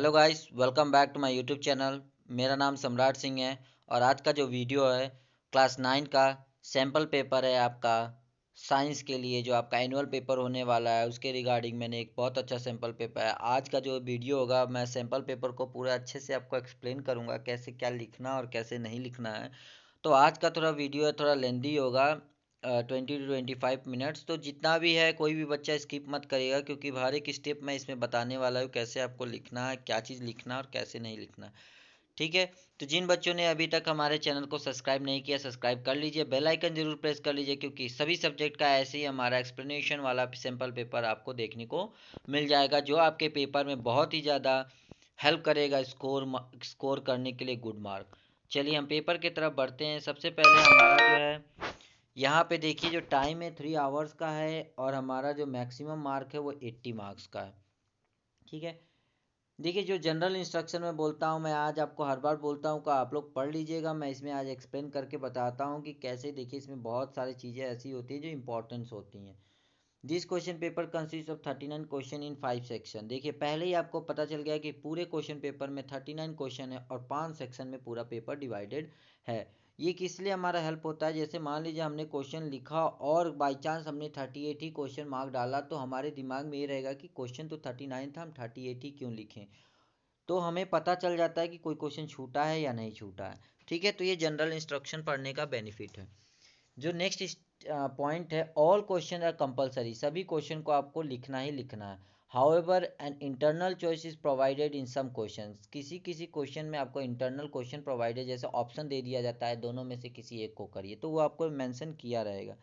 Hello guys, welcome back to my YouTube channel. मेरा नाम सम्राट सिंह है और आज का जो वीडियो है क्लास 9 का सैम्पल पेपर है आपका साइंस के लिए। जो आपका एनुअल पेपर होने वाला है उसके रिगार्डिंग मैंने एक बहुत अच्छा सैम्पल पेपर है। आज का जो वीडियो होगा मैं सैम्पल पेपर को पूरा अच्छे से आपको एक्सप्लेन करूँगा कैसे क्या लिखना और कैसे नहीं लिखना है। तो आज का थोड़ा वीडियो है, थोड़ा लेंदी होगा, 20 to 25 मिनट्स। तो जितना भी है कोई भी बच्चा स्किप मत करेगा क्योंकि हर एक स्टेप मैं इसमें बताने वाला हूँ कैसे आपको लिखना है, क्या चीज़ लिखना है और कैसे नहीं लिखना है। ठीक है। तो जिन बच्चों ने अभी तक हमारे चैनल को सब्सक्राइब नहीं किया, सब्सक्राइब कर लीजिए, बेल आइकन जरूर प्रेस कर लीजिए क्योंकि सभी सब्जेक्ट का ऐसे ही हमारा एक्सप्लेनेशन वाला सैम्पल पेपर आपको देखने को मिल जाएगा जो आपके पेपर में बहुत ही ज़्यादा हेल्प करेगा स्कोर करने के लिए गुड मार्क। चलिए हम पेपर की तरफ बढ़ते हैं। सबसे पहले हमारा जो है यहाँ पे देखिए जो टाइम है 3 आवर्स का है और हमारा जो मैक्सिमम मार्क है वो 80 मार्क्स का है। ठीक है। देखिए जो जनरल इंस्ट्रक्शन में बोलता हूँ मैं, आज आपको हर बार बोलता हूँ कि आप लोग पढ़ लीजिएगा। मैं इसमें आज एक्सप्लेन करके बताता हूँ कि कैसे। देखिए इसमें बहुत सारी चीज़ें ऐसी होती हैं जो इंपॉर्टेंस होती हैं। This question paper consist of 39 question in 5 section. देखिए पहले ही आपको पता चल गया कि पूरे क्वेश्चन पेपर में 39 क्वेश्चन है और 5 सेक्शन में पूरा पेपर डिवाइडेड है। ये किस लिए हमारा हेल्प होता है, जैसे मान लीजिए हमने क्वेश्चन लिखा और बाई चांस हमने 38 ही क्वेश्चन मार्क डाला तो हमारे दिमाग में ये रहेगा कि क्वेश्चन तो 39 था, हम 38 ही क्यों लिखें। तो हमें पता चल जाता है कि कोई क्वेश्चन छूटा है या नहीं छूटा है। ठीक है। तो ये जनरल इंस्ट्रक्शन पढ़ने का बेनिफिट है। जो नेक्स्ट पॉइंट है, ऑल क्वेश्चन आर कंपलसरी। सभी क्वेश्चन को आपको लिखना ही लिखना है। However an internal choice is provided in some question. किसी किसी क्वेश्चन में आपको इंटरनल क्वेश्चन प्रोवाइडेड, जैसे ऑप्शन दे दिया जाता है दोनों में से किसी एक को करिए, तो वो आपको मेंशन किया रहेगा।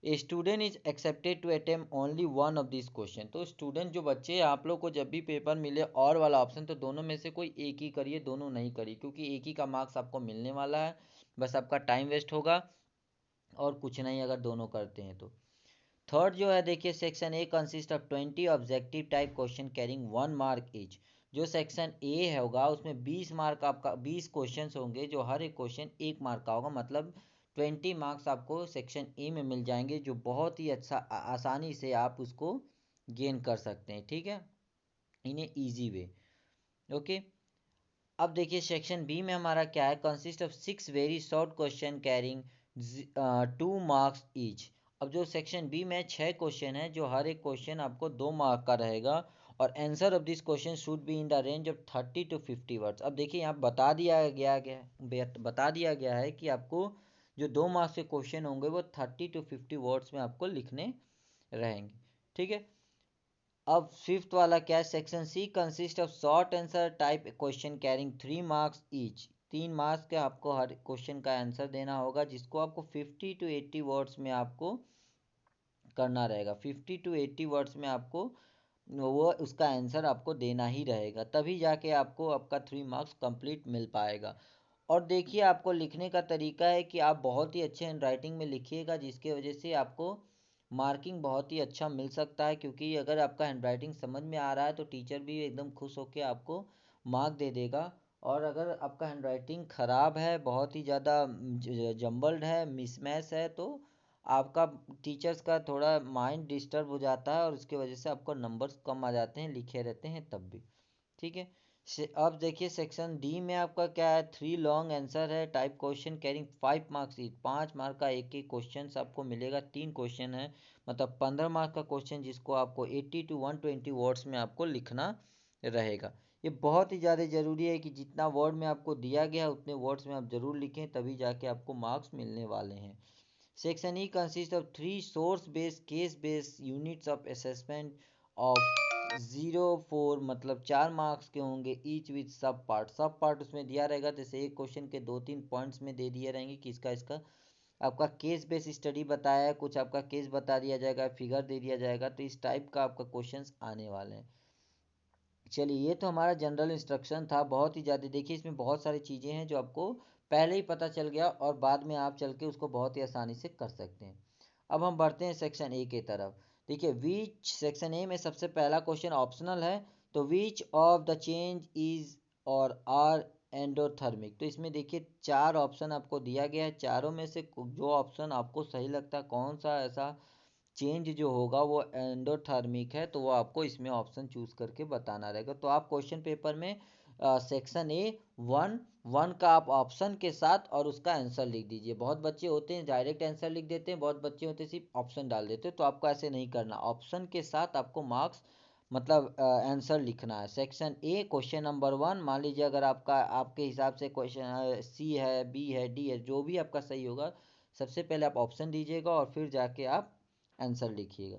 A student is accepted to attempt only one of this question. तो स्टूडेंट जो बच्चे आप लोग को जब भी पेपर मिले और वाला ऑप्शन, तो दोनों में से कोई एक ही करिए, दोनों नहीं करिए क्योंकि एक ही का मार्क्स आपको मिलने वाला है। बस आपका टाइम वेस्ट होगा और कुछ नहीं अगर दोनों करते हैं तो। थर्ड जो है देखिए, section A consist of 20 objective type question carrying 1 mark each. जो सेक्शन ए होगा उसमें 20 मार्क आपका 20 क्वेश्चन होंगे जो हर एक क्वेश्चन 1 मार्क का होगा। मतलब 20 मार्क्स आपको सेक्शन ए में मिल जाएंगे जो बहुत ही अच्छा आसानी से आप उसको गेन कर सकते हैं। ठीक है, इन ए ईजी वे। ओके। अब देखिए सेक्शन बी में हमारा क्या है, consist of 6 very short question carrying 2 marks each. अब जो सेक्शन बी में 6 क्वेश्चन है जो हर एक क्वेश्चन आपको 2 मार्क का रहेगा और answer of this question should be in the range of 30 to 50 words. अब देखिए यहाँ बता दिया गया है कि आपको जो 2 मार्क्स के क्वेश्चन होंगे वो 30 to 50 वर्ड्स में आपको लिखने रहेंगे। ठीक है। अब फिफ्थ वाला क्या है, section C consist of short answer type question carrying 3 marks each. 3 marks के आपको हर क्वेश्चन का आंसर देना होगा जिसको आपको 50 to 80 वर्ड्स में आपको करना रहेगा। 50 to 80 वर्ड्स में आपको वो उसका आंसर आपको देना ही रहेगा, तभी जाके आपको आपका 3 मार्क्स कंप्लीट मिल पाएगा। और देखिए आपको लिखने का तरीका है कि आप बहुत ही अच्छे हैंड राइटिंग में लिखिएगा जिसकी वजह से आपको मार्किंग बहुत ही अच्छा मिल सकता है। क्योंकि अगर आपका हैंड राइटिंग समझ में आ रहा है तो टीचर भी एकदम खुश होकर आपको मार्क दे देगा। और अगर आपका हैंड राइटिंग ख़राब है, बहुत ही ज़्यादा जम्बल्ड है, मिसमैच है, तो आपका टीचर्स का थोड़ा माइंड डिस्टर्ब हो जाता है और उसकी वजह से आपको नंबर्स कम आ जाते हैं लिखे रहते हैं तब भी। ठीक है। अब देखिए सेक्शन डी में आपका क्या है, 3 लॉन्ग आंसर है type question carrying 5 marks each. 5 mark का एक एक क्वेश्चन आपको मिलेगा। 3 क्वेश्चन है मतलब 15 मार्क का क्वेश्चन जिसको आपको 80 to 120 वर्ड्स में आपको लिखना रहेगा। ये बहुत ही ज़्यादा ज़रूरी है कि जितना वर्ड में आपको दिया गया है उतने वर्ड्स में आप ज़रूर लिखें, तभी जाके आपको मार्क्स मिलने वाले हैं। Section E consist of 3 source based case based units of assessment of 0 4, मतलब 4 मार्क्स के होंगे ईच विथ सब पार्ट उसमें दिया रहेगा। जैसे एक क्वेश्चन के 2 3 पॉइंट्स में दे दिए रहेंगे कि इसका इसका आपका केस बेस स्टडी बताया है, कुछ आपका केस बता दिया जाएगा, फिगर दे दिया जाएगा, तो इस टाइप का आपका क्वेश्चंस आने वाले हैं। चलिए ये तो हमारा जनरल इंस्ट्रक्शन था, बहुत ही ज़्यादा। देखिए इसमें बहुत सारी चीज़ें हैं जो आपको पहले ही पता चल गया और बाद में आप चल के उसको बहुत ही आसानी से कर सकते हैं। अब हम बढ़ते हैं सेक्शन ए की तरफ। देखिए विच, सेक्शन ए में सबसे पहला क्वेश्चन ऑप्शनल है। तो विच ऑफ द चेंज इज और आर एंडोथर्मिक। तो इसमें देखिए 4 ऑप्शन आपको दिया गया है, चारों में से जो ऑप्शन आपको सही लगता है, कौन सा ऐसा चेंज जो होगा वो एंडोथर्मिक है, तो वो आपको इसमें ऑप्शन चूज करके बताना रहेगा। तो आप क्वेश्चन पेपर में सेक्शन ए 1 का आप ऑप्शन के साथ और उसका आंसर लिख दीजिए। बहुत बच्चे होते हैं डायरेक्ट आंसर लिख देते हैं, बहुत बच्चे होते हैं सिर्फ ऑप्शन डाल देते हैं, तो आपको ऐसे नहीं करना। ऑप्शन के साथ आपको मार्क्स मतलब आंसर लिखना है। सेक्शन ए क्वेश्चन नंबर 1, मान लीजिए अगर आपके हिसाब से क्वेश्चन सी है, बी है, डी है, जो भी आपका सही होगा, सबसे पहले आप ऑप्शन दीजिएगा और फिर जाके आप आंसर लिखिएगा।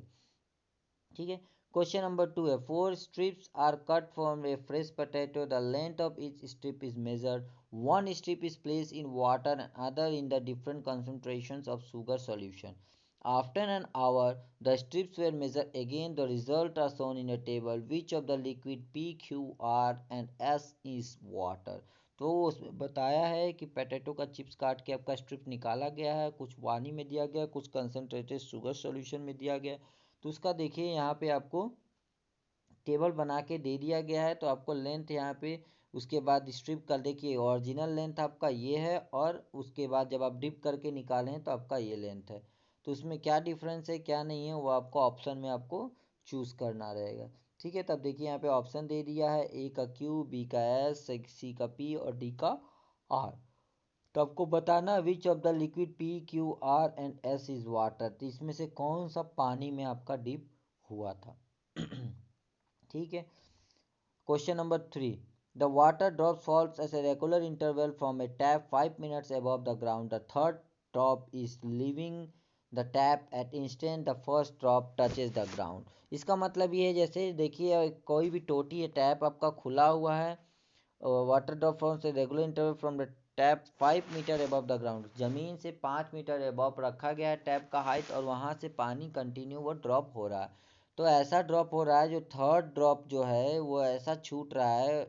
ठीक है। क्वेश्चन नंबर 2 है, 4 strips are cut from a fresh potato. The length of each strip is measured. One strip is placed in water and other in the different concentrations of sugar solution. After an hour, the strips were measured again. The result are shown in a table. Which of the liquid P, Q, R and S is water? तो उसमें बताया है कि potato का chips काट के आपका strip निकाला गया है, कुछ पानी में दिया गया, कुछ कंसनट्रेटेड शुगर सॉल्यूशन में दिया गया। तो उसका देखिए यहाँ पे आपको टेबल बना के दे दिया गया है। तो आपको लेंथ यहाँ पे उसके बाद स्ट्रिप कर देखिए, ओरिजिनल लेंथ आपका ये है और उसके बाद जब आप डिप करके निकालें तो आपका ये लेंथ है। तो उसमें क्या डिफरेंस है क्या नहीं है वो आपको ऑप्शन में आपको चूज़ करना रहेगा। ठीक है, तब देखिए यहाँ पे ऑप्शन दे दिया है, ए का क्यू, बी का एस, सी का पी और डी का आर। तो आपको बताना which of the liquid P, Q, R and S is water. तो इसमें से कौन सा पानी में आपका डिप हुआ था। ठीक है। Question number 3, the water drop falls as a regular interval from a tap 5 minutes above the ground. The third drop is leaving the tap at instant the first drop touches the ground. इसका मतलब ये है, जैसे देखिए कोई भी टोटी है, टैप आपका खुला हुआ है, वाटर ड्रॉप फ्रॉम से regular interval from the tap 5 meter above the ground. ज़मीन से 5 मीटर अबव रखा गया है टैप का हाइट, और वहाँ से पानी कंटिन्यू वो ड्रॉप हो रहा है। तो ऐसा ड्रॉप हो रहा है, जो थर्ड ड्रॉप जो है वो ऐसा छूट रहा है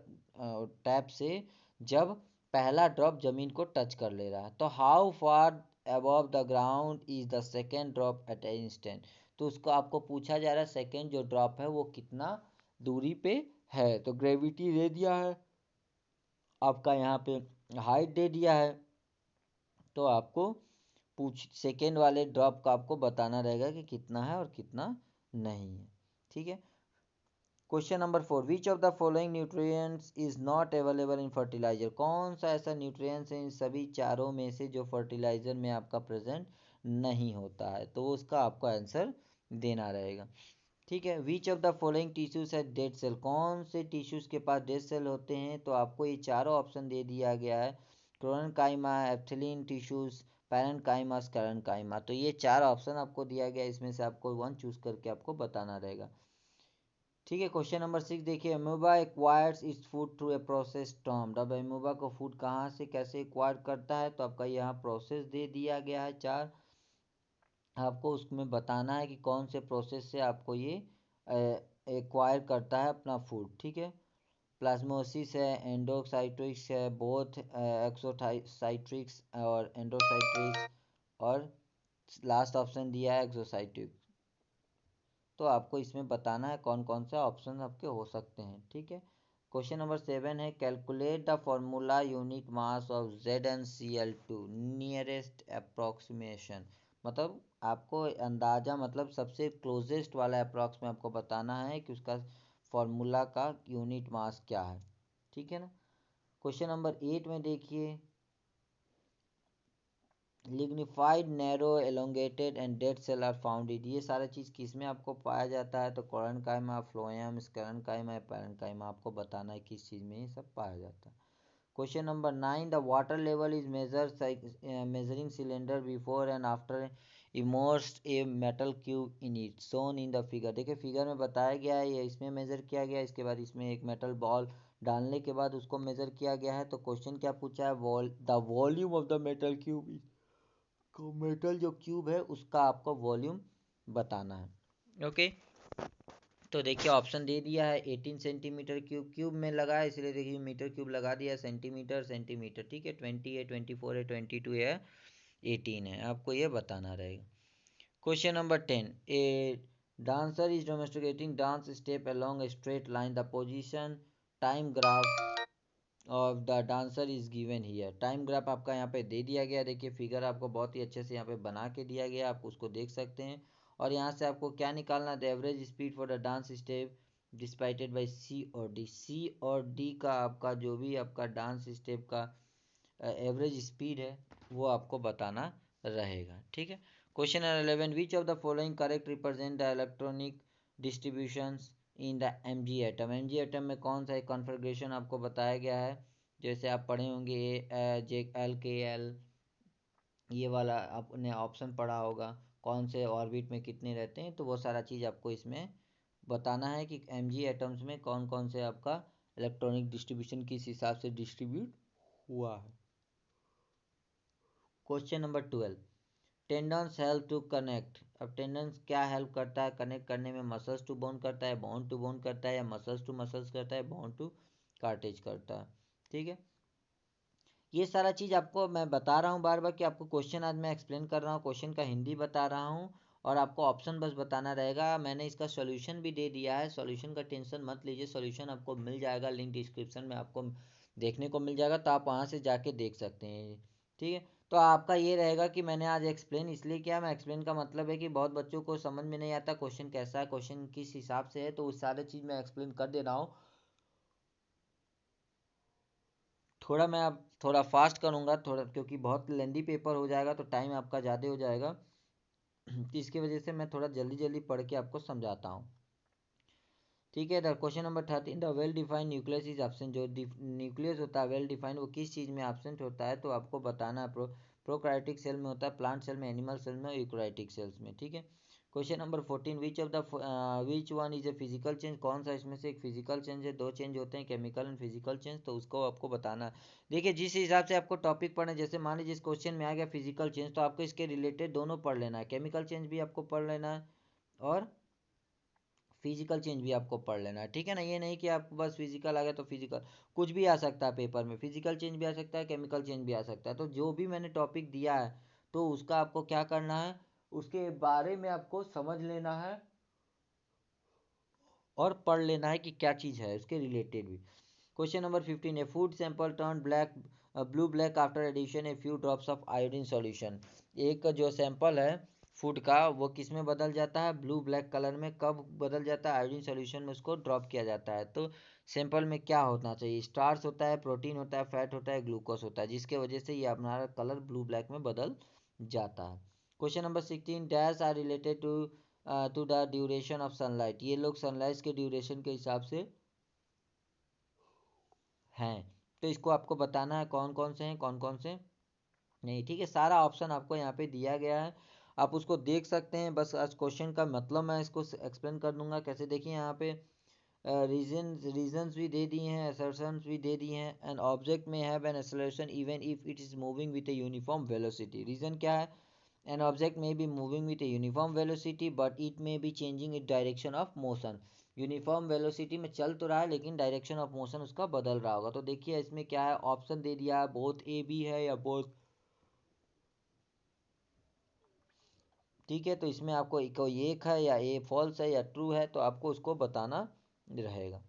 टैप से जब पहला ड्रॉप ज़मीन को टच कर ले रहा है। तो how far above the ground is the second drop eight A instant. तो उसको आपको पूछा जा रहा है सेकेंड जो ड्रॉप है वो कितना दूरी पे है। तो ग्रेविटी दे दिया है आपका, यहाँ पे हाइट दे दिया है, तो आपको सेकेंड वाले ड्रॉप का आपको बताना रहेगा कि कितना है और कितना नहीं है। ठीक है। Question number 4, which of the following nutrients is not available in fertiliser. कौन सा ऐसा न्यूट्रिएंट्स है इन सभी चारों में से जो फर्टिलाइजर में आपका प्रेजेंट नहीं होता है। तो उसका आपको आंसर देना रहेगा। ठीक है। विच ऑफ द फॉलोइंग टिश्यूज है डेड सेल। कौन से टिश्यूज के पास डेड सेल होते हैं। तो आपको ये चारों ऑप्शन दे दिया गया है, क्लोरेंकाइमा, एप्थिलीन टिश्यूज, पैरेन्काइमा, स्क्लेरेन्काइमा। तो ये चार ऑप्शन आपको दिया गया, इसमें से आपको 1 चूज करके आपको बताना रहेगा। ठीक है। क्वेश्चन नंबर 6 देखिए, amoeba acquires its food through a process termed. अब अमूबा को फूड कहाँ से कैसे एक्वायर करता है, तो आपका यहाँ प्रोसेस दे दिया गया है 4। आपको उसमें बताना है कि कौन से प्रोसेस से आपको ये एक्वायर करता है अपना फूड। ठीक है। प्लाज्मोसिस है, एंडोसाइट्रिक्स है, बोथ एक्सोसाइट्रिक्स और एंडोसाइट्रिक्स, और लास्ट ऑप्शन दिया है एक्सोसाइट्रिक्स। तो आपको इसमें बताना है कौन कौन से ऑप्शन आपके हो सकते हैं। ठीक है। क्वेश्चन नंबर 7 है, calculate the formula unit mass of ZnCl2 nearest approximation. मतलब आपको अंदाज़ा मतलब सबसे क्लोजेस्ट वाला अप्रॉक्स में आपको बताना है कि उसका फॉर्मूला का यूनिट मास क्या है। ठीक है ना। क्वेश्चन नंबर 8 में देखिए, lignified, narrow, elongated and dead cell are found in. ये सारा चीज़ किस में आपको पाया जाता है। तो कोरेन्काइमा, फ्लोएम, स्क्लेरेन्काइमा, पैरेन्काइमा। आपको बताना है किस चीज़ में ये सब पाया जाता है। Question number 9, the water level is measuring cylinder before and after immersed a metal cube in it shown in the figure. देखिए फिगर में बताया गया है, ये इसमें मेजर किया गया है, इसके बाद इसमें एक मेटल बॉल डालने के बाद उसको मेजर किया गया है। तो क्वेश्चन क्या पूछा है, the volume of the metal cube, को मेटल जो क्यूब है उसका आपको वॉल्यूम बताना है। ओके। तो देखिए ऑप्शन दे दिया है, 18 सेंटीमीटर क्यूब, क्यूब में लगा है इसलिए देखिए मीटर क्यूब लगा दिया है, सेंटीमीटर सेंटीमीटर। ठीक है। 20 है, 24 है, 22 है, 18 है, आपको ये बताना रहेगा। Question number 10, a dancer is demonstrating dance step along a straight line. The position time graph of the dancer is given here. Time graph आपका यहाँ पे दे दिया गया, देखिए फिगर आपको बहुत ही अच्छे से यहाँ पे बना के दिया गया, आप उसको देख सकते हैं। और यहाँ से आपको क्या निकालना है, the average speed for the dance step depicted by C और डी का आपका जो भी आपका डांस स्टेप का एवरेज स्पीड है वो आपको बताना रहेगा। ठीक है। Question number 11, which of the following correct represent the electronic distributions in the M G atom. M G atom में कौन सा एक कॉन्फ़िगरेशन आपको बताया गया है, जैसे आप पढ़े होंगे जे एल के एल, ये वाला आपने ऑप्शन पढ़ा होगा, कौन से ऑर्बिट में कितने रहते हैं, तो वो सारा चीज़ आपको इसमें बताना है कि एम जी एटम्स में कौन कौन से आपका इलेक्ट्रॉनिक डिस्ट्रीब्यूशन किस हिसाब से डिस्ट्रीब्यूट हुआ है। Question number 12, tendons help to connect. अब टेंडन्स क्या हेल्प करता है कनेक्ट करने में, मसल्स टू बोन करता है, बोन टू बोन करता है, या मसल्स टू मसल्स करता है, बोन टू कार्टेज करता है। ठीक है, ये सारा चीज़ आपको मैं बता रहा हूँ बार बार कि आपको क्वेश्चन आज मैं एक्सप्लेन कर रहा हूँ, क्वेश्चन का हिंदी बता रहा हूँ और आपको ऑप्शन बस बताना रहेगा। मैंने इसका सॉल्यूशन भी दे दिया है, सॉल्यूशन का टेंशन मत लीजिए, सॉल्यूशन आपको मिल जाएगा, लिंक डिस्क्रिप्शन में आपको देखने को मिल जाएगा, तो आप वहाँ से जाके देख सकते हैं। ठीक है, तो आपका ये रहेगा कि मैंने आज एक्सप्लेन इसलिए किया, मैं एक्सप्लेन का मतलब है कि बहुत बच्चों को समझ में नहीं आता क्वेश्चन कैसा है, क्वेश्चन किस हिसाब से है, तो उस सारे चीज़ मैं एक्सप्लेन कर दे रहा हूँ। थोड़ा मैं अब थोड़ा फास्ट करूँगा थोड़ा, क्योंकि बहुत लेंदी पेपर हो जाएगा तो टाइम आपका ज़्यादा हो जाएगा तो इसकी वजह से मैं थोड़ा जल्दी जल्दी पढ़ के आपको समझाता हूँ। ठीक है, the question number 13, the well defined nucleus is absent. जो न्यूक्लियस होता है वेल डिफाइंड, वो किस चीज़ में एब्सेंट होता है, तो आपको बताना है। प्रोकार्योटिक सेल में होता है, प्लांट सेल में, एनिमल सेल में, यूकैरियोटिक सेल्स में। ठीक है। Question number 14, which one is a physical change. कौन सा इसमें से एक फिजिकल चेंज है, दो चेंज होते हैं, केमिकल एंड फिजिकल चेंज, तो उसको आपको बताना है। देखिए जिस हिसाब से आपको टॉपिक पढ़ना है, जैसे मान लीजिए इस क्वेश्चन में आ गया फिजिकल चेंज, तो आपको इसके रिलेटेड दोनों पढ़ लेना है, केमिकल चेंज भी आपको पढ़ लेना है और फिजिकल चेंज भी आपको पढ़ लेना है। ठीक है ना, ये नहीं कि आपको बस फिजिकल आ गया तो फिजिकल, कुछ भी आ सकता है पेपर में, फिजिकल चेंज भी आ सकता है, केमिकल चेंज भी आ सकता है। तो जो भी मैंने टॉपिक दिया है तो उसका आपको क्या करना है, उसके बारे में आपको समझ लेना है और पढ़ लेना है कि क्या चीज़ है उसके रिलेटेड भी। Question number 15, a food sample turn black blue black after addition a few drops of iodine solution. एक जो सैंपल है फूड का वो किस में बदल जाता है, ब्लू ब्लैक कलर में, कब बदल जाता है, आयोडीन सॉल्यूशन में उसको ड्रॉप किया जाता है। तो सैंपल में क्या होना चाहिए, स्टार्च होता है, प्रोटीन होता है, फैट होता है, ग्लूकोज होता है, जिसके वजह से ये अपना कलर ब्लू ब्लैक में बदल जाता है। Question number 16, dash are related to the duration of sunlight. ये लोग सनलाइट के ड्यूरेशन के हिसाब से हैं, तो इसको आपको बताना है कौन कौन से हैं कौन कौन से नहीं। ठीक है, सारा ऑप्शन आपको यहाँ पे दिया गया है, आप उसको देख सकते हैं। बस आज क्वेश्चन का मतलब मैं इसको एक्सप्लेन कर दूंगा कैसे। देखिए यहाँ पे रीजंस भी दे दिए हैं, असर्शंस भी दे दिए हैं। An object may have an acceleration even if it is moving with a uniform velocity. Reason क्या है, an object may be moving with a uniform velocity but it may be changing it direction of motion. Uniform velocity में चल तो रहा है लेकिन direction of motion उसका बदल रहा होगा। तो देखिए इसमें क्या है, ऑप्शन दे दिया है, बोथ ए बी है या बोथ। ठीक है, तो इसमें आपको कोई एक है या ए फॉल्स है या ट्रू है, तो आपको उसको बताना रहेगा।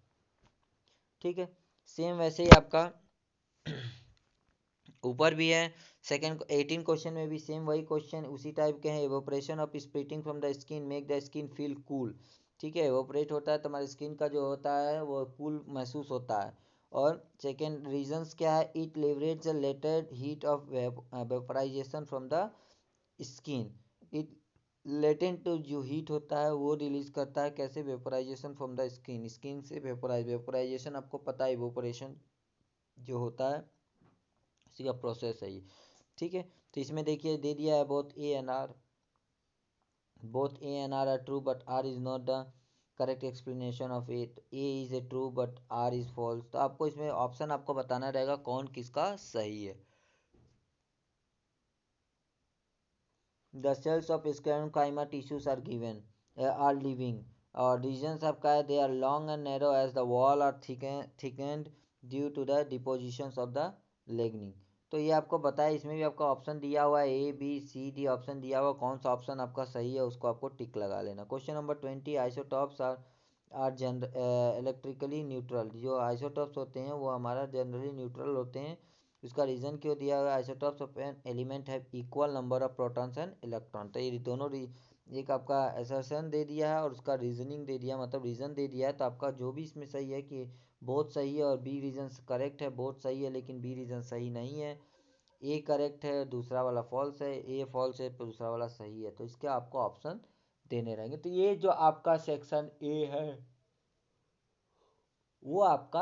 ठीक है, सेम वैसे ही आपका ऊपर भी है। सेकंड 18 क्वेश्चन में भी सेम वही क्वेश्चन उसी टाइप के हैं। Evaporation of splitting from the skin make the skin feel cool. ठीक है, इवोपरेट होता है तो हमारी स्किन का जो होता है वो कूल महसूस होता है। और सेकंड रीजंस क्या है, it leverage the latent heat of vaporisation from the skin. It latent जो हीट होता है वो रिलीज करता है, कैसे, vaporisation from the skin, skin से वेपराइजेशन आपको पता है, इवोपरेशन जो होता है इसी का प्रोसेस है ये। ठीक है, तो इसमें देखिए दे दिया है both a and r are true but r is not the correct explanation of it। a is a true but r is false। तो आपको इसमें ऑप्शन आपको बताना रहेगा कौन किसका सही है। The cells of sclerenchyma tissues are given are living और रीजन्स आपका है, they are long and narrow as the wall are thickened due to the depositions of the lignin. तो ये आपको बताया, इसमें भी आपका ऑप्शन दिया हुआ है A B C D option दिया हुआ, कौन सा ऑप्शन आपका सही है उसको आपको टिक लगा लेना। Question number 20, isotopes are electrically neutral. जो आइसोटॉप्स होते हैं वो हमारा जनरली न्यूट्रल होते हैं। इसका रीजन क्यों दिया हुआ है, isotopes of an element have equal number of protons and electron. तो ये दोनों एक आपका असर्शन दे दिया है और उसका रीजनिंग दे दिया, मतलब रीज़न दे दिया है। तो आपका जो भी इसमें सही है कि बोथ सही है और बी रीज़न करेक्ट है, बोथ सही है लेकिन बी रीज़न सही नहीं है। ए करेक्ट है, दूसरा वाला फॉल्स है, ए फॉल्स है, दूसरा वाला सही है। तो इसके आपको ऑप्शन देने रहेंगे। तो ये जो आपका सेक्शन ए है वो आपका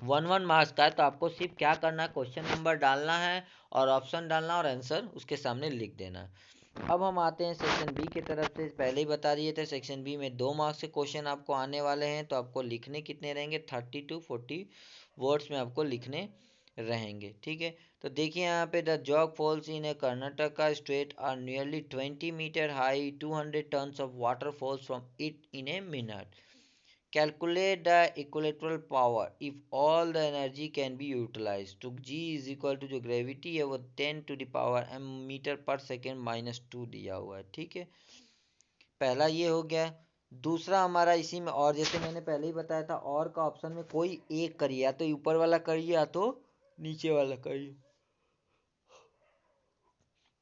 1 मार्क्स का है। तो आपको सिर्फ क्या करना है, क्वेश्चन नंबर डालना है और ऑप्शन डालना और आंसर उसके सामने लिख देना है। अब हम आते हैं सेक्शन बी की तरफ से। पहले ही बता दिए थे सेक्शन बी में 2 मार्क्स के क्वेश्चन आपको आने वाले हैं। तो आपको लिखने कितने रहेंगे, 30 to 40 वर्ड्स में आपको लिखने रहेंगे। ठीक है, तो देखिए यहाँ पे the Jog Falls in a Karnataka state are nearly 20 meter high, 200 tons of water falls from it in a minute. Calculate the equatorial power if all the energy can be utilized. तो G is equal to जो gravity है वो 10 to the power m meter पर second -2 दिया हुआ है। ठीक है, पहला ये हो गया। दूसरा हमारा इसी में, और जैसे मैंने पहले ही बताया था, और का ऑप्शन में कोई एक करिए, या तो ऊपर वाला करिए या तो नीचे वाला करिए,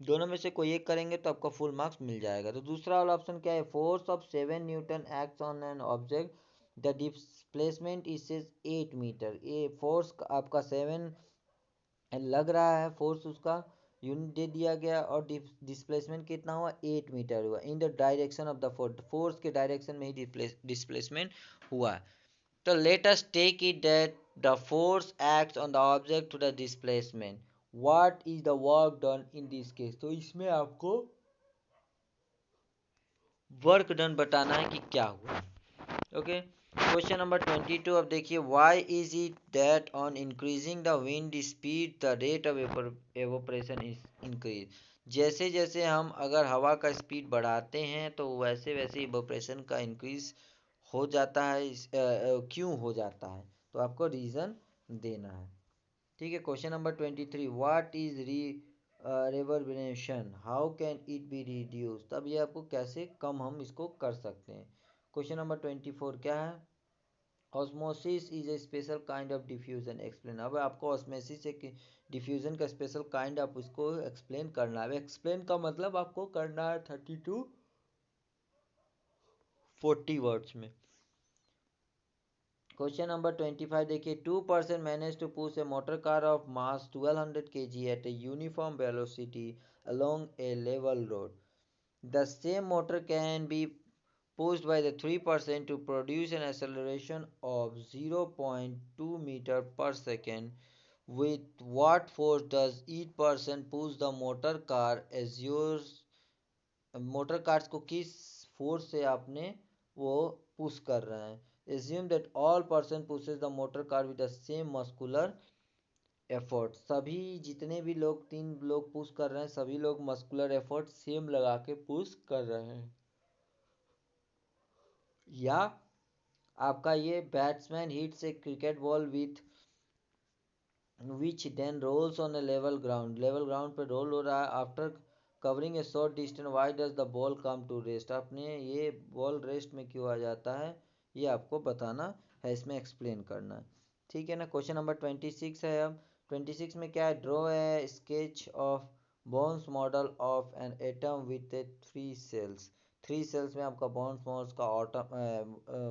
दोनों में से कोई एक करेंगे तो आपका फुल मार्क्स मिल जाएगा। तो दूसरा वाला ऑप्शन क्या है, force of 7 newton acts on an object, the displacement is 8 meter. ये फोर्स आपका 7 लग रहा है, फोर्स उसका यूनिट दे दिया गया और डिस्प्लेसमेंट कितना हुआ, 8 मीटर हुआ in the direction of the force, force के डायरेक्शन में ही डिस्प्लेसमेंट हुआ। तो let us take it that the force acts on the object to the displacement, what is the work done in this case. तो इसमें आपको work done बताना है कि क्या हुआ। Okay, question number 22। अब देखिए, why is it that on increasing the wind speed the rate of evaporation is increase. जैसे जैसे हम अगर हवा का स्पीड बढ़ाते हैं तो वैसे वैसे इवोपरेशन का इंक्रीज हो जाता है। क्यों हो जाता है, तो आपको रीज़न देना है। ठीक है, question number 23, what is reverberation, how can it be reduce. तब ये आपको कैसे कम हम इसको कर सकते हैं। क्वेश्चन नंबर 24 क्या है, osmosis is a special kind of diffusion explain. अब आपको ऑस्मोसिस एक डिफ्यूजन का स्पेशल काइंड आप उसको एक्सप्लेन करना है। एक्सप्लेन का मतलब आपको करना है 30 to 40 वर्ड्स में। क्वेश्चन नंबर 25 देखिए, 2 person manage to push a motor car of mass 1200 kg at a uniform velocity along a level road. The same motor can be pushed by the 3% to produce an acceleration of 0.2 meter per second. With what force does each person push the motor car as yours? Motor cars को किस force से आपने वो push कर रहे हैं। Assume that all person pushes the motor car with the same muscular effort. सभी जितने भी लोग, 3 लोग पुश कर रहे हैं, सभी लोग मस्कुलर एफर्ट सेम लगा के पुश कर रहे हैं। या आपका ये batsman hits a cricket ball with which then rolls on a level ground, level ground पे रोल हो रहा है। After covering a short distance why does the ball come to rest, आपने ये बॉल रेस्ट में क्यों आ जाता है, ये आपको बताना है, इसमें एक्सप्लेन करना है। ठीक है ना। क्वेश्चन नंबर 26 है। अब 26 में क्या है, draw a sketch of Bohr's model of an atom with a 3 shells. 3 shells में आपका बॉन्स का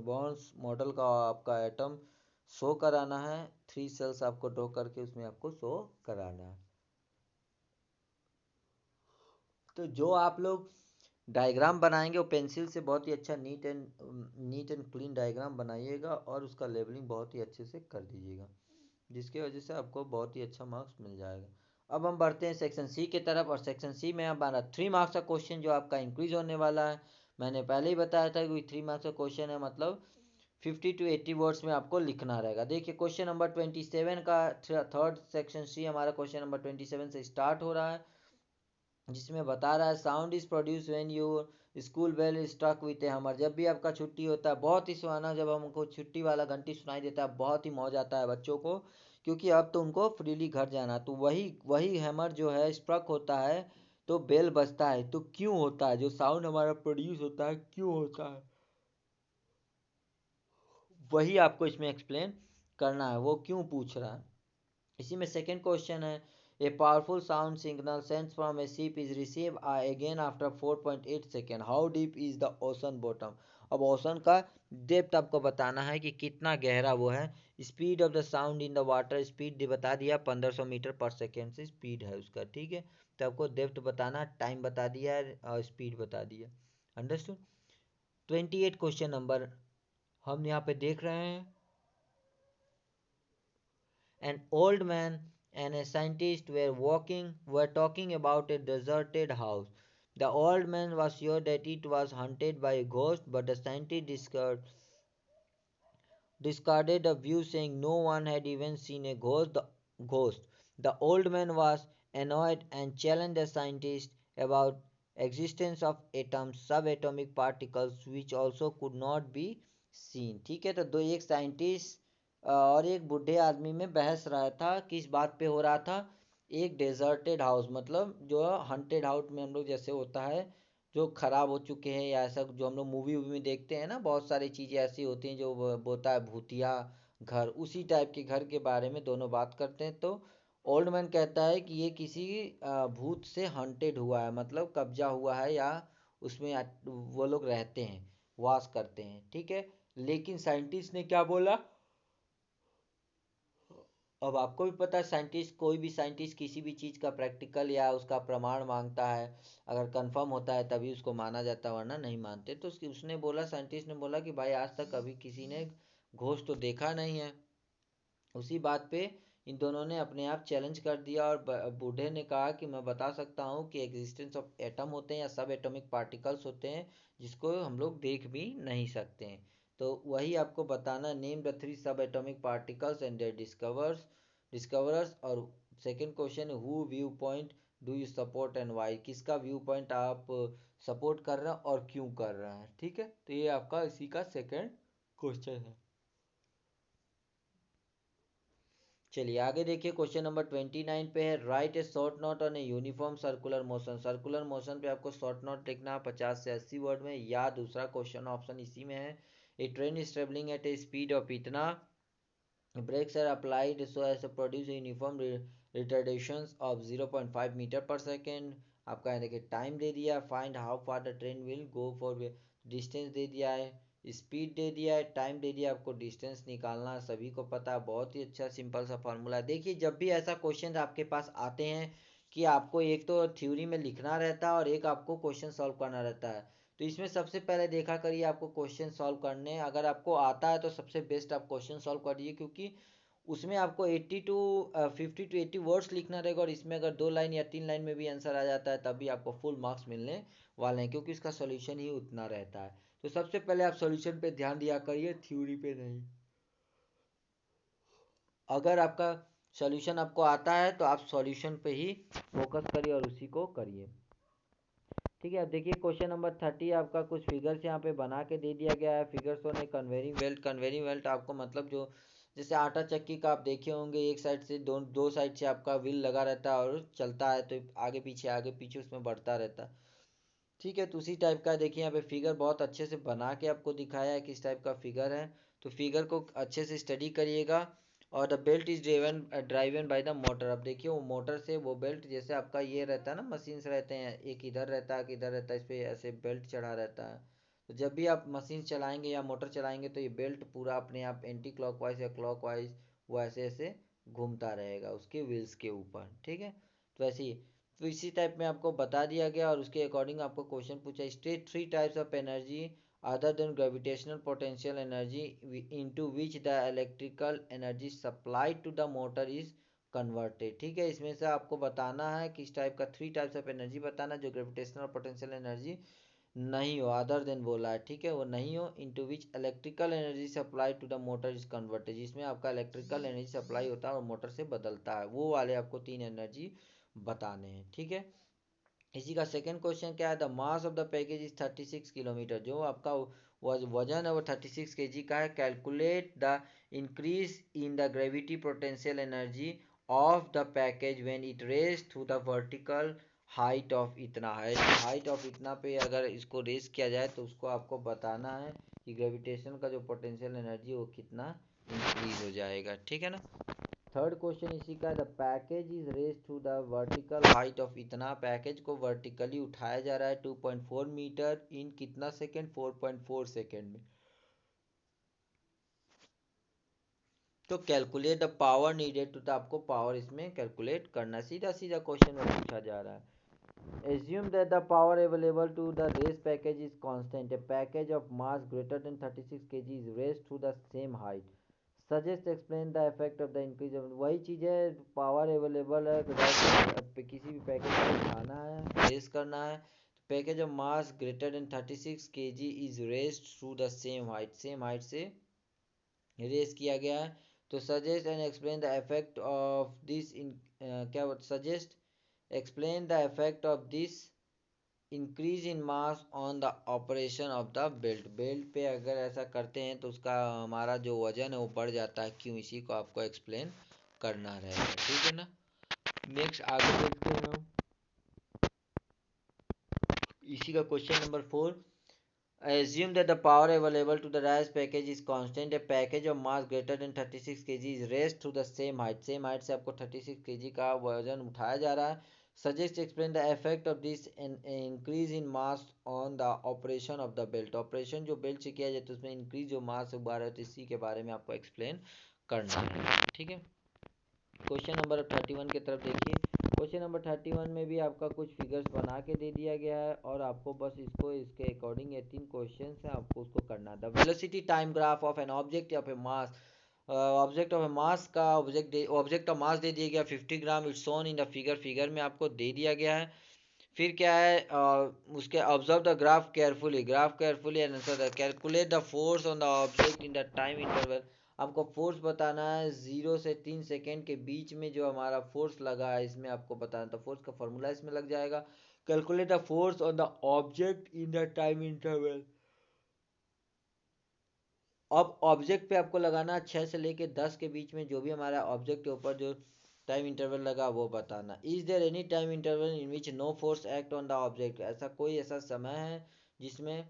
बॉन्स मॉडल का आपका एटम शो कराना है। 3 सेल्स आपको ड्रॉ करके उसमें आपको शो कराना है। तो जो आप लोग डायग्राम बनाएंगे वो पेंसिल से बहुत ही अच्छा नीट एंड क्लीन डायग्राम बनाइएगा और उसका लेबलिंग बहुत ही अच्छे से कर दीजिएगा, जिसकी वजह से आपको बहुत ही अच्छा मार्क्स मिल जाएगा। अब हम बढ़ते हैं सेक्शन सी की तरफ, और सेक्शन सी में हमारा 3 मार्क्स का क्वेश्चन जो आपका इंक्रीज होने वाला है। मैंने पहले ही बताया था कि 3 मार्क्स का क्वेश्चन है, मतलब 50 to 80 वर्ड्स में आपको लिखना रहेगा। देखिए क्वेश्चन नंबर 27 का थर्ड सेक्शन सी हमारा क्वेश्चन नंबर 27 से स्टार्ट हो रहा है, जिसमें बता रहा है sound is produce when your school bell is struck with a hammer. जब भी आपका छुट्टी होता है, बहुत ही सुहाना, जब हमको छुट्टी वाला घंटी सुनाई देता है, बहुत ही मौज आता है बच्चों को, क्योंकि अब तो उनको फ्रीली घर जाना। तो वही वही हैमर जो है स्ट्रक होता है तो बेल बजता है। तो क्यों होता है, जो साउंड हमारा प्रोड्यूस होता है क्यों होता है, वही आपको इसमें एक्सप्लेन करना है, वो क्यों पूछ रहा है। इसी में सेकंड क्वेश्चन है, A powerful sound signal sent from a ship is received again after 4.8 second. How deep is the ocean bottom. अब ओशन का डेप्थ आपको बताना है कि कितना गहरा वो है. Speed of the sound in the water, speed बता दिया 1500 मीटर पर सेकेंड से स्पीड है उसका. ठीक है, तो आपको डेप्थ बताना, टाइम बता दिया है और स्पीड बता दिया. अंडरस्टूड. 28 क्वेश्चन नंबर हम यहाँ पे देख रहे हैं. An old man and a scientist were talking about a deserted house. The old man was sure that it was haunted by a ghost, but the scientist discarded the view, saying no one had even seen a ghost. The old man was annoyed and challenged the scientist about existence of atoms, subatomic particles, which also could not be seen. ठीक है, तो दो एक scientist और एक बूढ़े आदमी में बहस रहा था. किस बात पे हो रहा था? एक डेजर्टेड हाउस, मतलब जो हंटेड हाउस में हम लोग जैसे होता है जो खराब हो चुके हैं, या ऐसा जो हम लोग मूवी वूवी में देखते हैं ना, बहुत सारी चीज़ें ऐसी होती हैं जो बोलता है भूतिया घर, उसी टाइप के घर के बारे में दोनों बात करते हैं. तो ओल्ड मैन कहता है कि ये किसी भूत से हंटेड हुआ है, मतलब कब्जा हुआ है, या उसमें वो लोग रहते हैं, वास करते हैं. ठीक है, लेकिन साइंटिस्ट ने क्या बोला? अब आपको भी पता है साइंटिस्ट, कोई भी साइंटिस्ट किसी भी चीज़ का प्रैक्टिकल या उसका प्रमाण मांगता है, अगर कंफर्म होता है तभी उसको माना जाता है, वरना नहीं मानते. तो उसने बोला, साइंटिस्ट ने बोला कि भाई आज तक कभी किसी ने घोस्ट तो देखा नहीं है. उसी बात पे इन दोनों ने अपने आप चैलेंज कर दिया, और बूढ़े ने कहा कि मैं बता सकता हूँ कि एग्जिस्टेंस ऑफ एटम होते हैं या सब एटॉमिक पार्टिकल्स होते हैं जिसको हम लोग देख भी नहीं सकते हैं. तो वही आपको बताना, name the 3 sub atomic particles and their discoverers. और second question, who view point do you support and why, किसका व्यू पॉइंट आप सपोर्ट कर रहे हैं और क्यों कर रहे हैं. ठीक है, तो ये आपका इसी का सेकंड क्वेश्चन है. चलिए आगे देखिए, क्वेश्चन नंबर 29 पे है, right A short note on a uniform circular motion. Circular motion पे आपको शॉर्ट नोट लिखना है 50 से 80 वर्ड में, या दूसरा क्वेश्चन ऑप्शन इसी में है. A train is travelling at a speed of इतना, brakes are applied so as to produce uniform retardation of 0.5 metre पर सेकेंड. आपका यहाँ देखिए टाइम दे दिया, find how far the train will go for, distance दे दिया है, स्पीड दे दिया है, टाइम दे दिया, आपको डिस्टेंस निकालना है, सभी को पता है. बहुत ही अच्छा सिंपल सा फॉर्मूला है. देखिए जब भी ऐसा क्वेश्चन आपके पास आते हैं कि आपको एक तो थ्योरी में लिखना रहता है और एक आपको क्वेश्चन सॉल्व करना रहता है, तो इसमें सबसे पहले देखा करिए आपको क्वेश्चन सॉल्व करने, अगर आपको आता है तो सबसे बेस्ट आप क्वेश्चन सॉल्व करिए, क्योंकि उसमें आपको 80 टू 50 टू 80 वर्ड्स लिखना रहेगा, और इसमें अगर 2 लाइन या 3 लाइन में भी आंसर आ जाता है तब भी आपको फुल मार्क्स मिलने वाले हैं, क्योंकि इसका सॉल्यूशन ही उतना रहता है. तो सबसे पहले आप सॉल्यूशन पे ध्यान दिया करिए, थ्योरी पे नहीं. अगर आपका सॉल्यूशन आपको आता है तो आप सॉल्यूशन पे ही फोकस करिए और उसी को करिए. ठीक है, अब देखिए क्वेश्चन नंबर 30, आपका कुछ फिगर्स यहाँ पे बना के दे दिया गया है. Figures on a conveying belt. Conveying belt आपको मतलब जो जैसे आटा चक्की का आप देखे होंगे, एक साइड से दो साइड से आपका व्हील लगा रहता है और चलता है, तो आगे पीछे उसमें बढ़ता रहता है. ठीक है, तो उसी टाइप का देखिए यहाँ पे फिगर बहुत अच्छे से बना के आपको दिखाया है किस टाइप का फिगर है. तो फिगर को अच्छे से स्टडी करिएगा. और the belt is driven by the motor. अब देखिए वो मोटर से वो बेल्ट, जैसे आपका ये रहता है ना, मशीन्स रहते हैं, एक इधर रहता है, एक इधर रहता है, इस पर ऐसे बेल्ट चढ़ा रहता है. तो जब भी आप मशीन चलाएंगे या मोटर चलाएंगे तो ये बेल्ट पूरा अपने आप एंटी क्लॉकवाइज या क्लॉकवाइज वो ऐसे ऐसे घूमता रहेगा उसके व्हील्स के ऊपर. ठीक है, तो ऐसे ही, तो इसी टाइप में आपको बता दिया गया, और उसके अकॉर्डिंग आपको क्वेश्चन पूछा, state 3 types of energy other than gravitational potential energy into which the electrical energy supplied to the motor is converted. ठीक है, इसमें से आपको बताना है किस टाइप का 3 टाइप्स ऑफ एनर्जी बताना, जो ग्रेविटेशनल पोटेंशियल एनर्जी नहीं हो, अदर देन बोला है. ठीक है, वो नहीं हो, into which electrical energy supply to the motor is converted, जिसमें आपका इलेक्ट्रिकल एनर्जी सप्लाई होता है और मोटर से बदलता है, वो वाले आपको 3 एनर्जी बताने हैं. ठीक है, इसी का सेकंड क्वेश्चन क्या है, the mass of the package is 36 kilometre. जो आपका वजन है वो 36 केजी का है. Calculate the increase in the gravity potential energy of the package when it raised through the vertical height of इतना है. हाइट ऑफ इतना पे अगर इसको रेस किया जाए तो उसको आपको बताना है कि ग्रेविटेशन का जो पोटेंशियल एनर्जी वो कितना इंक्रीज हो जाएगा. ठीक है ना. थर्ड क्वेश्चन इसी का, the package is raise to the vertical height of, इतना पैकेज को वर्टिकली उठाया जा रहा है 2.4 मीटर इन कितना सेकेंड, 4.4 सेकेंड में। तो calculate the power needed to, तो आपको पावर इसमें कैलकुलेट करना, सीधा सीधा क्वेश्चन में पूछा जा रहा है। Assume that the power available to the raised package is constant. A package of mass greater than 36 kg is raised to the same height. Suggest explain the effect of the increase of, वही चीज़ है, power available है, किसी भी package को उठाना है, raise करना है, package of mass greater than 36 kg is raised through the same height, same height से रेस किया गया है। तो suggest and explain the effect of this in, क्या suggest explain the effect of this increase in mass on the operation of the belt, belt पे अगर ऐसा करते हैं तो उसका हमारा जो वजन है वो बढ़ जाता है, क्यों, इसी को आपको एक्सप्लेन करना रहेगा, ठीक है ना। नेक्स्ट आगे देखते हैं हम, इसी का question number 4। Assume that the power available to the rise package is constant. A package of mass greater than 36 kg is raised to the same height. Same height से आपको 36 kg का वजन उठाया जा रहा है। Suggest explain the effect of this increase in mass on the operation of the belt. Operation जो belt से किया जाए तो उसमें इंक्रीज जो मास हुआ है तो इसी के बारे में आपको एक्सप्लेन करना है, ठीक है। क्वेश्चन नंबर 31 की तरफ देखिए। क्वेश्चन नंबर 31 में भी आपका कुछ फिगर्स बना के दे दिया गया है और आपको बस इसको इसके अकॉर्डिंग ये 3 क्वेश्चन है, आपको उसको करना है। The velocity time graph of an object of a mass, object of a mass का ऑब्जेक्ट ऑफ मास दे दिया गया 50 gram, it's shown in the figure, figure में आपको दे दिया गया है। फिर क्या है, उसके observe the graph carefully, graph carefully and answer the, calculate the force on the object in the time interval, आपको फोर्स बताना है 0 से 3 सेकेंड के बीच में जो हमारा फोर्स लगा है इसमें आपको बताना, तो फोर्स का फॉर्मूला इसमें लग जाएगा। Calculate the force on the object in the time interval, अब ऑब्जेक्ट पे आपको लगाना 6 से लेके 10 के बीच में जो भी हमारा ऑब्जेक्ट के ऊपर जो टाइम इंटरवल लगा वो बताना। Is there any time interval in which no force act on the object, ऐसा कोई ऐसा समय है जिसमें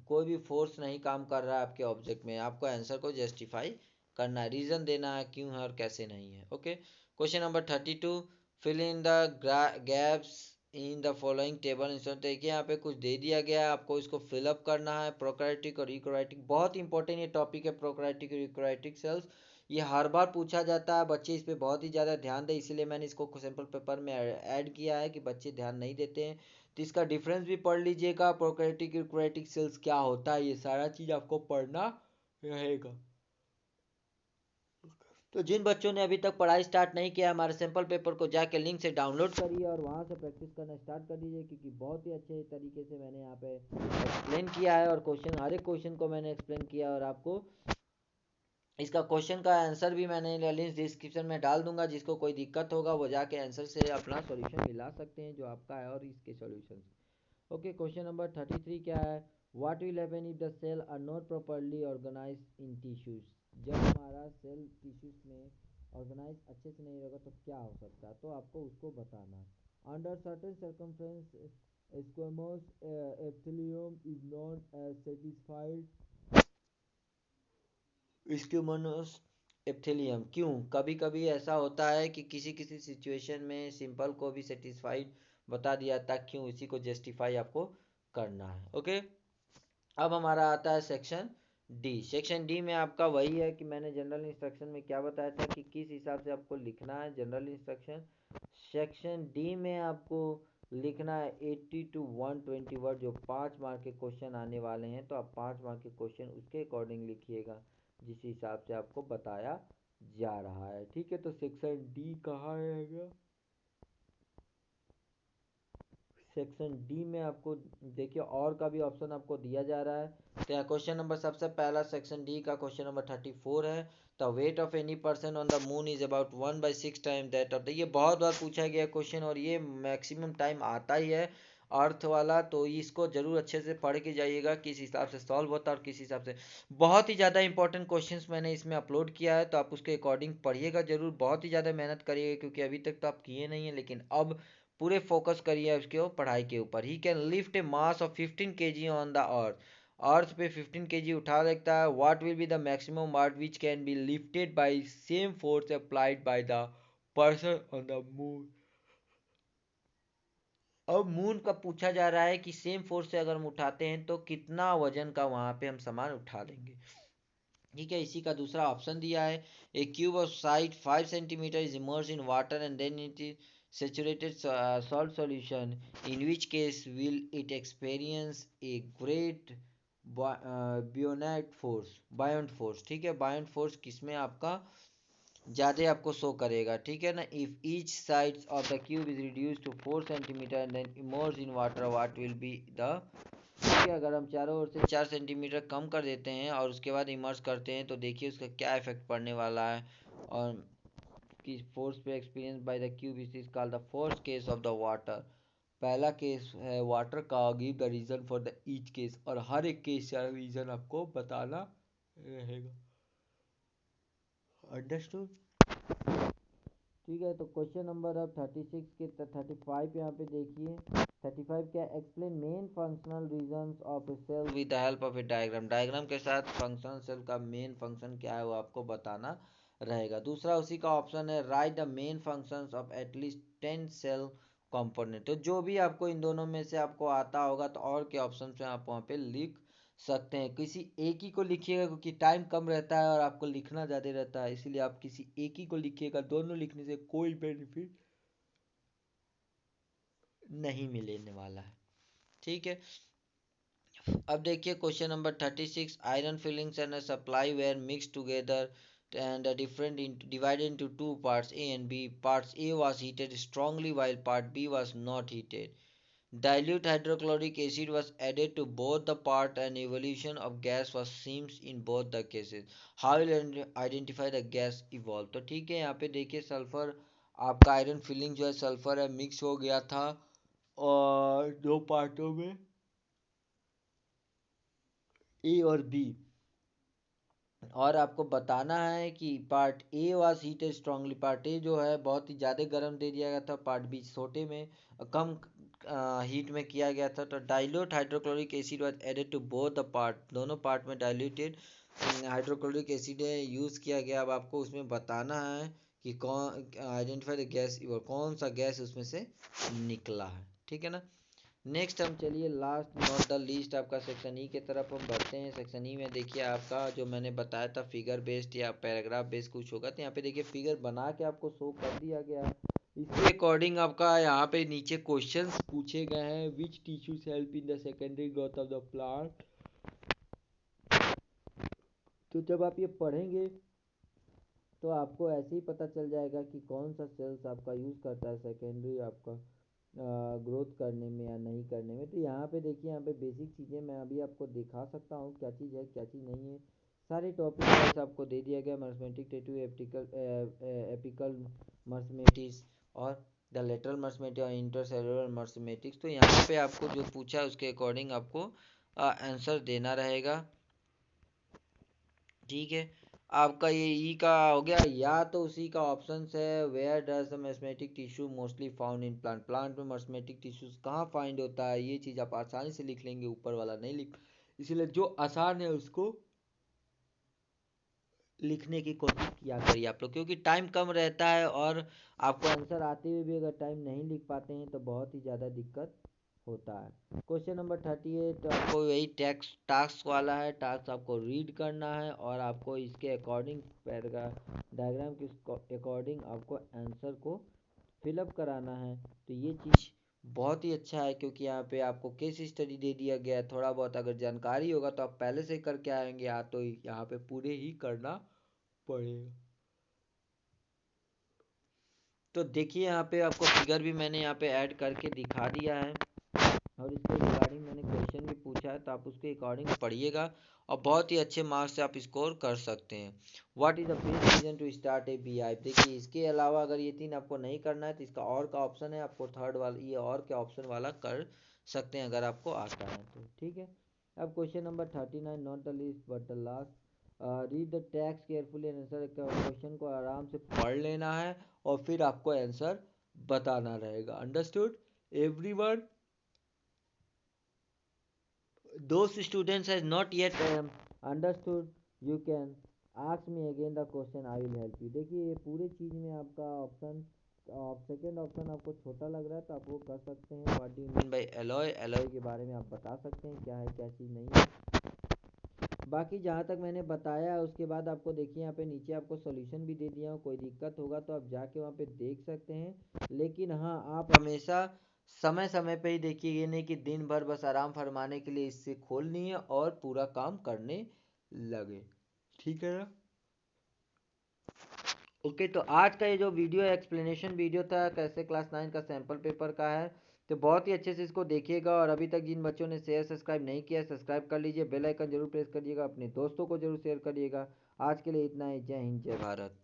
कोई भी फोर्स नहीं काम कर रहा है आपके ऑब्जेक्ट में, आपको आंसर को जस्टिफाई करना है, रीजन देना है क्यों है और कैसे नहीं है। Okay, question number 32, fill in the gaps in the following table instant, देखिए यहाँ पे कुछ दे दिया गया है, आपको इसको फिलअप करना है। प्रोकैरियोटिक और यूकैरियोटिक, बहुत इंपॉर्टेंट ये टॉपिक है, प्रोकैरियोटिक और यूकैरियोटिक सेल्स, ये हर बार पूछा जाता है, बच्चे इस पे बहुत ही ज़्यादा ध्यान दें, इसीलिए मैंने इसको सैम्पल पेपर में ऐड किया है कि बच्चे ध्यान नहीं देते हैं। तो इसका डिफरेंस भी पढ़ लीजिएगा, प्रोकैरियोटिक यूकैरियोटिक सेल्स क्या होता है, ये सारा चीज़ आपको पढ़ना रहेगा। तो जिन बच्चों ने अभी तक पढ़ाई स्टार्ट नहीं किया, हमारे सैम्पल पेपर को जाके लिंक से डाउनलोड करिए और वहाँ से प्रैक्टिस करना स्टार्ट कर दीजिए, क्योंकि बहुत ही अच्छे तरीके से मैंने यहाँ पे एक्सप्लेन किया है और क्वेश्चन, हर एक क्वेश्चन को मैंने एक्सप्लेन किया और आपको इसका क्वेश्चन का आंसर भी मैंने लिंक डिस्क्रिप्शन में डाल दूंगा, जिसको कोई दिक्कत होगा वो जाके आंसर से अपना सॉल्यूशन मिला सकते हैं जो आपका है और इसके सॉल्यूशन। ओके, क्वेश्चन नंबर 33 क्या है, what will happen if the cell are not properly organise in tissues, जब हमारा सेल टिश्यूज में ऑर्गेनाइज अच्छे से नहीं होगा तो क्या हो सकता है, तो आपको उसको बताना है। Under certain circumstances squamous epithelium is not as satisfied squamous epithelium, क्यों, कभी कभी ऐसा होता है कि किसी किसी सिचुएशन में सिंपल को भी सेटिस्फाइड बता दिया था, क्यों, इसी को जस्टिफाई आपको करना है। ओके, अब हमारा आता है सेक्शन डी। सेक्शन डी में आपका वही है कि मैंने जनरल इंस्ट्रक्शन में क्या बताया था कि किस हिसाब से आपको लिखना है जनरल इंस्ट्रक्शन। सेक्शन डी में आपको लिखना है 80 to 120 वर्ड, जो 5 मार्क के क्वेश्चन आने वाले हैं, तो आप 5 मार्क के क्वेश्चन उसके अकॉर्डिंग लिखिएगा जिस हिसाब से आपको बताया जा रहा है, ठीक है। तो सेक्शन डी कहाँ है, सेक्शन डी में आपको देखिए और का भी ऑप्शन आपको दिया जा रहा है। तो यहाँ क्वेश्चन नंबर सबसे पहला सेक्शन डी का क्वेश्चन नंबर 34 है, the weight of any person on the moon is about 1/6 time that of the, ये बहुत बार पूछा गया क्वेश्चन और ये मैक्सिमम टाइम आता ही है अर्थ वाला, तो इसको जरूर अच्छे से पढ़ के जाइएगा किस हिसाब से सॉल्व होता है और किस हिसाब से, बहुत ही ज़्यादा इंपॉर्टेंट क्वेश्चंस मैंने इसमें अपलोड किया है, तो आप उसके अकॉर्डिंग पढ़िएगा जरूर, बहुत ही ज़्यादा मेहनत करिएगा, क्योंकि अभी तक तो आप किए नहीं हैं लेकिन अब पूरे फोकस करिए उसके पढ़ाई के ऊपर। He can lift a mass of 15 kg on the earth, earth पे 15 kg उठा सकता है। What will be the maximum weight which can be lifted by same force applied by the person on the moon. अब moon का पूछा जा रहा है कि सेम फोर्स से अगर हम उठाते हैं तो कितना वजन का वहां पे हम सामान उठा लेंगे। ठीक है, इसी का दूसरा ऑप्शन दिया है। A cube of side 5 centimetre is immerse in water and then it is saturated salt solution, in which case will it experience a great buoyant force. ठीक है, बायोंट फोर्स किसमें आपका ज़्यादा आपको शो करेगा। ठीक है ना, if each side of the cube is reduce to 4 centimetre and then immerse in water, what will be the. ठीक है, अगर हम चारों ओर से 4 सेंटीमीटर कम कर देते हैं और उसके बाद इमर्स करते हैं तो देखिए उसका क्या इफेक्ट पड़ने वाला है। और किस फोर्स पे experience by the cube is called the first case of the water. पहला केस है वाटर का, give the reason for the each case, और हर एक केस का रीजन आपको बताना रहेगा। अंडरस्टूड। ठीक है, तो क्वेश्चन नंबर अब 36 के 35 यहाँ पे देखिए। 35 क्या, explain main functional reasons of a cell with the help of a diagram. Diagram के साथ फंक्शनल सेल का मेन फंक्शन क्या है वो आपको बताना रहेगा। दूसरा उसी का ऑप्शन है, write the main functions of at least 10 cell component. तो जो भी आपको इन दोनों में से आपको आता होगा तो और के ऑप्शन में आप वहाँ पे लिख सकते हैं। किसी एक ही को लिखिएगा क्योंकि टाइम कम रहता है और आपको लिखना ज़्यादा रहता है, इसीलिए आप किसी एक ही को लिखिएगा। दोनों लिखने से कोई बेनिफिट नहीं मिलने वाला है। ठीक है, अब देखिए question number 36। Iron filings and supply were mix together and different divided into two parts A and B. Parts A was heated strongly while part B was not heated. Dilute hydrochloric acid was added to both the part and evolution of gas was seen in both the cases. How will identify the gas evolve? तो ठीक है, यहाँ पे देखिए sulphur आपका iron filling जो है sulphur है मिक्स हो गया था और दो पार्टों में ए और बी, और आपको बताना है कि part A was heated strongly. Part A जो है बहुत ही ज़्यादा गर्म दे दिया गया था, पार्ट बी छोटे में कम हीट में किया गया था। तो dilute hydrochloric acid was added to both the part, दोनों पार्ट में डाइल्यूटेड हाइड्रोक्लोरिक एसिड यूज़ किया गया। अब आपको उसमें बताना है कि कौन आइडेंटिफाई द गैस, कौन सा गैस उसमें से निकला है। ठीक है ना। नेक्स्ट हम चलिए लास्ट नॉट द लीस्ट आपका सेक्शन ई के तरफ हम बढ़ते हैं। सेक्शन ई में देखिए आपका जो मैंने बताया था फिगर बेस्ड या पैराग्राफ बेस्ड कुछ होगा, तो यहाँ पे देखिए फिगर बना के आपको शो कर दिया गया है। इसके अकॉर्डिंग आपका यहाँ पे नीचे क्वेश्चंस पूछे गए हैं। Which tissues help in the secondary growth of the plant. तो जब आप ये पढ़ेंगे तो आपको ऐसे ही पता चल जाएगा कि कौन सा सेल्स आपका यूज़ करता है सेकेंडरी आपका ग्रोथ करने में या नहीं करने में। तो यहाँ पे देखिए, यहाँ पे बेसिक चीज़ें मैं अभी आपको दिखा सकता हूँ क्या चीज़ है क्या चीज़ नहीं है। सारे टॉपिक वाइज आपको दे दिया गया, मर्समेटिक टेटू एपिकल मर्समेटिस और द लेटरल मर्समेटिक और इंटरसेलुलर मर्समेटिक्स। तो यहाँ पे आपको जो पूछा है उसके अकॉर्डिंग आपको आंसर देना रहेगा। ठीक है, आपका ये ई का हो गया, या तो उसी का ऑप्शन है where does the meristematic tissue mostly found in plant. Plant में मर्समेटिक टिश्यूज कहाँ फाइंड होता है, ये चीज़ आप आसानी से लिख लेंगे, ऊपर वाला नहीं लिख, इसलिए जो आसान है उसको लिखने की कोशिश किया करिए आप लोग, क्योंकि टाइम कम रहता है और आपको आंसर आते हुए भी अगर टाइम नहीं लिख पाते हैं तो बहुत ही ज़्यादा दिक्कत होता है। क्वेश्चन नंबर 38 तो आपको वही टैक्स टास्क वाला है। टास्क आपको रीड करना है और आपको इसके अकॉर्डिंग पैराग्राफ डायग्राम के अकॉर्डिंग आपको आंसर को फिलअप कराना है। तो ये चीज़ बहुत ही अच्छा है क्योंकि यहाँ पे आपको केस स्टडी दे दिया गया है। थोड़ा बहुत अगर जानकारी होगा तो आप पहले से करके आएंगे, या तो यहाँ पे पूरे ही करना पड़ेगा। तो देखिए यहाँ पे आपको फिगर भी मैंने यहाँ पे ऐड करके दिखा दिया है और इसके रिगार्डिंग मैंने क्वेश्चन भी पूछा है, तो आप उसके अकॉर्डिंग पढ़िएगा और बहुत ही अच्छे मार्क्स से आप स्कोर कर सकते हैं। What is the best reason to start a B I. देखिए इसके अलावा अगर ये तीन आपको नहीं करना है तो इसका और का ऑप्शन है, आपको थर्ड वाला ये और के ऑप्शन वाला कर सकते हैं अगर आपको आता है तो। ठीक है, अब question number 39 not the least but the last. Read the text carefully and answer. Question को आराम से पढ़ लेना है और फिर आपको आंसर बताना रहेगा। Understood everyone. those students has not yet understood, you can ask me again the question, I will help you। देखिए ये पूरे चीज़ में आपका ऑप्शन, सेकेंड ऑप्शन आपको छोटा लग रहा है तो आप वो कर सकते हैं। What do mean by alloy, alloy के बारे में आप बता सकते हैं क्या है क्या चीज़ नहीं है। बाकी जहाँ तक मैंने बताया उसके बाद आपको देखिए यहाँ पे नीचे आपको सॉल्यूशन भी दे दिया हूँ, कोई दिक्कत होगा तो आप जाके वहाँ पे देख सकते हैं। लेकिन हाँ, आप हमेशा समय समय पे ही देखिए, ये नहीं कि दिन भर बस आराम फरमाने के लिए इससे खोलनी है और पूरा काम करने लगे। ठीक है ना? ओके, तो आज का ये जो वीडियो एक्सप्लेनेशन वीडियो था कैसे क्लास 9 का सैम्पल पेपर का है, तो बहुत ही अच्छे से इसको देखिएगा। और अभी तक जिन बच्चों ने शेयर सब्सक्राइब नहीं किया है सब्सक्राइब कर लीजिए, बेल आइकन जरूर प्रेस करिएगा, अपने दोस्तों को जरूर शेयर करिएगा। आज के लिए इतना ही। जय हिंद, जय भारत।